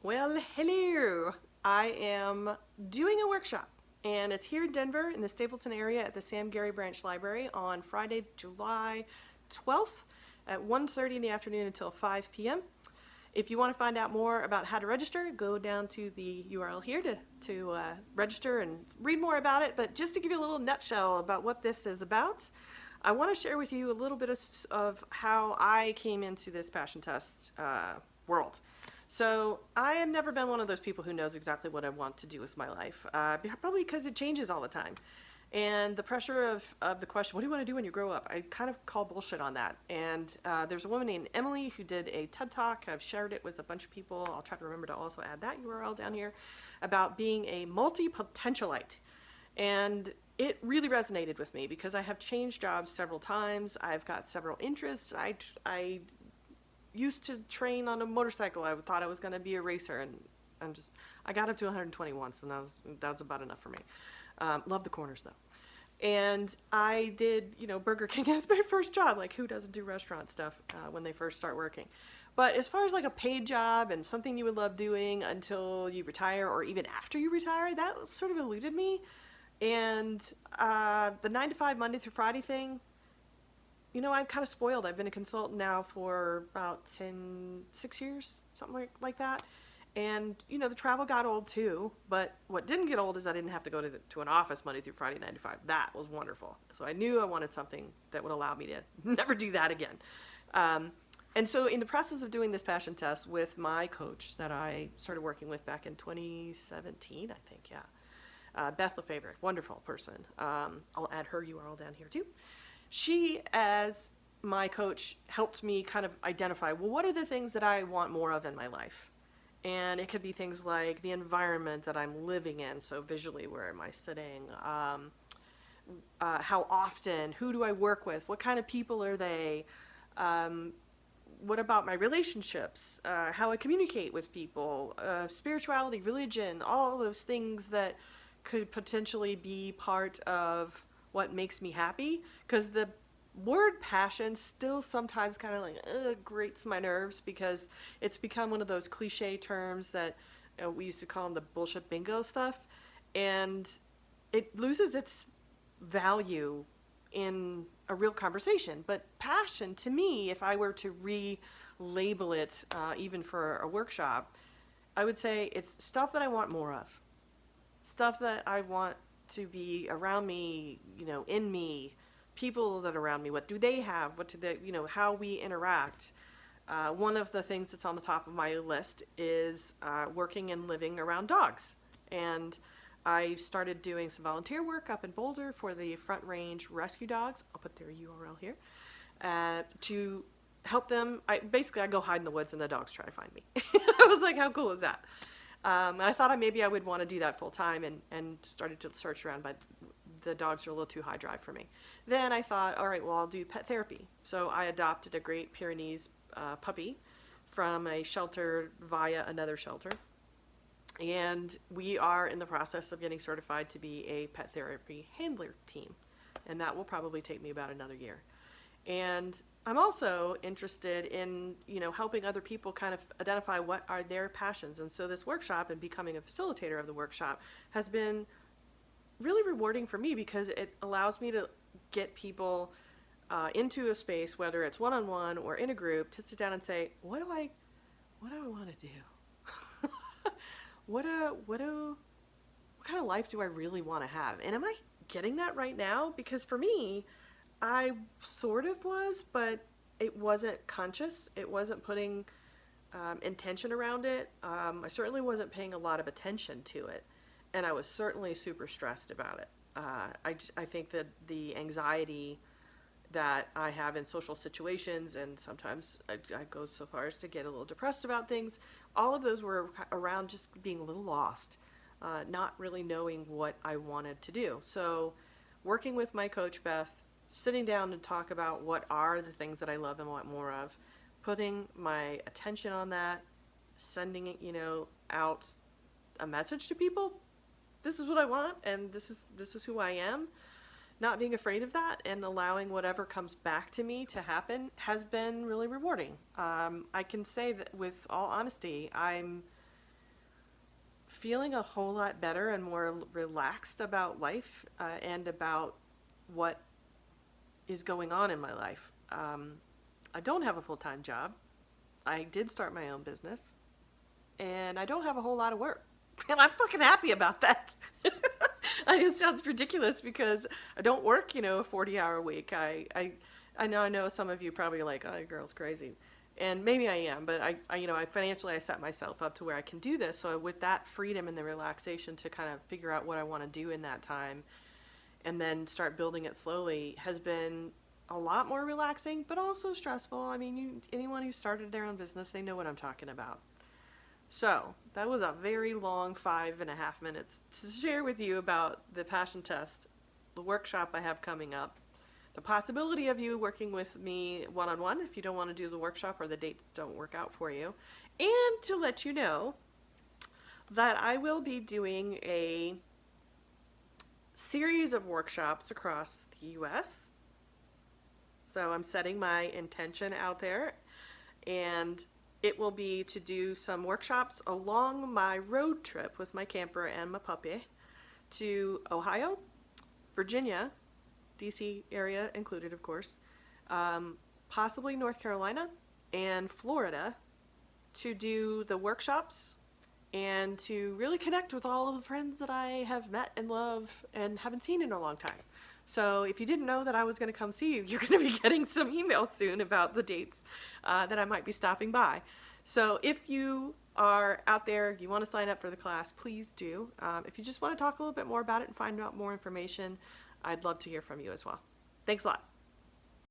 Well, hello. I am doing a workshop, and it's here in Denver in the Stapleton area at the Sam Gary Branch Library on Friday, July 12th at 1:30 in the afternoon until 5 p.m. If you want to find out more about how to register, go down to the URL here to register and read more about it. But just to give you a little nutshell about what this is about, I want to share with you a little bit of how I came into this passion test world. So I have never been one of those people who knows exactly what I want to do with my life, probably because it changes all the time. And the pressure of the question, what do you want to do when you grow up? I kind of call bullshit on that. And there's a woman named Emily who did a TED Talk. I've shared it with a bunch of people. I'll try to remember to also add that URL down here about being a multi-potentialite. And it really resonated with me because I have changed jobs several times. I've got several interests. I used to train on a motorcycle. I thought I was going to be a racer, and I got up to 120 once, and that was about enough for me. Love the corners though. And I did, Burger King as my first job. Like, who doesn't do restaurant stuff when they first start working? But as far as like a paid job and something you would love doing until you retire or even after you retire, that sort of eluded me. And the 9 to 5 Monday through Friday thing, I'm kind of spoiled. I've been a consultant now for about 6 years, something like that. And, the travel got old too, but what didn't get old is I didn't have to go to an office Monday through Friday, 9 to 5. That was wonderful. So I knew I wanted something that would allow me to never do that again. And so in the process of doing this passion test with my coach that I started working with back in 2017, I think, yeah. Beth LeFevre, wonderful person. I'll add her URL down here too. She, as my coach, helped me kind of identify, well, what are the things that I want more of in my life? And it could be things like the environment that I'm living in. So visually, where am I sitting? How often? Who do I work with? What kind of people are they? What about my relationships? How I communicate with people? Spirituality, religion, all those things that could potentially be part of what makes me happy. Because the word passion still sometimes kind of like grates my nerves because it's become one of those cliche terms that we used to call them the bullshit bingo stuff, and it loses its value in a real conversation. But passion, to me, if I were to relabel it even for a workshop, I would say it's stuff that I want more of, stuff that I want to be around me, in me, people that are around me. What do they have? What do they, how we interact. One of the things that's on the top of my list is working and living around dogs. And I started doing some volunteer work up in Boulder for the Front Range Rescue Dogs. I'll put their URL here to help them. I go hide in the woods and the dogs try to find me. I was like, how cool is that? And I thought maybe I would want to do that full time and started to search around, but the dogs are a little too high drive for me. Then I thought, all right, well, I'll do pet therapy. So I adopted a Great Pyrenees puppy from a shelter via another shelter. And we are in the process of getting certified to be a pet therapy handler team. And that will probably take me about another year. And I'm also interested in, helping other people kind of identify what are their passions. And so this workshop and becoming a facilitator of the workshop has been really rewarding for me because it allows me to get people into a space, whether it's one-on-one or in a group, to sit down and say, what do I want to do? what kind of life do I really want to have? And am I getting that right now? Because for me, I sort of was, but it wasn't conscious. It wasn't putting intention around it. I certainly wasn't paying a lot of attention to it. And I was certainly super stressed about it. I think that the anxiety that I have in social situations, and sometimes I go so far as to get a little depressed about things, all of those were around just being a little lost, not really knowing what I wanted to do. So working with my coach, Beth, sitting down to talk about what are the things that I love and want more of, putting my attention on that, sending it, out a message to people. This is what I want, and this is who I am. Not being afraid of that and allowing whatever comes back to me to happen has been really rewarding. I can say that with all honesty, I'm feeling a whole lot better and more relaxed about life and about what is going on in my life. I don't have a full-time job. I did start my own business, and I don't have a whole lot of work. And I'm fucking happy about that. I know it sounds ridiculous because I don't work, a 40-hour week. I know some of you probably are like, oh, that girl's crazy. And maybe I am, but I financially I set myself up to where I can do this. So with that freedom and the relaxation to kind of figure out what I want to do in that time and then start building it slowly has been a lot more relaxing, but also stressful. I mean, anyone who started their own business, they know what I'm talking about. So that was a very long 5.5 minutes to share with you about the passion test, the workshop I have coming up, the possibility of you working with me one-on-one if you don't want to do the workshop or the dates don't work out for you, and to let you know that I will be doing a series of workshops across the US. So I'm setting my intention out there, and it will be to do some workshops along my road trip with my camper and my puppy to Ohio, Virginia, DC area included, of course, possibly North Carolina and Florida, to do the workshops and to really connect with all of the friends that I have met and love and haven't seen in a long time. So if you didn't know that I was going to come see you, you're going to be getting some emails soon about the dates that I might be stopping by. So if you are out there, you want to sign up for the class, please do. If you just want to talk a little bit more about it and find out more information, I'd love to hear from you as well. Thanks a lot.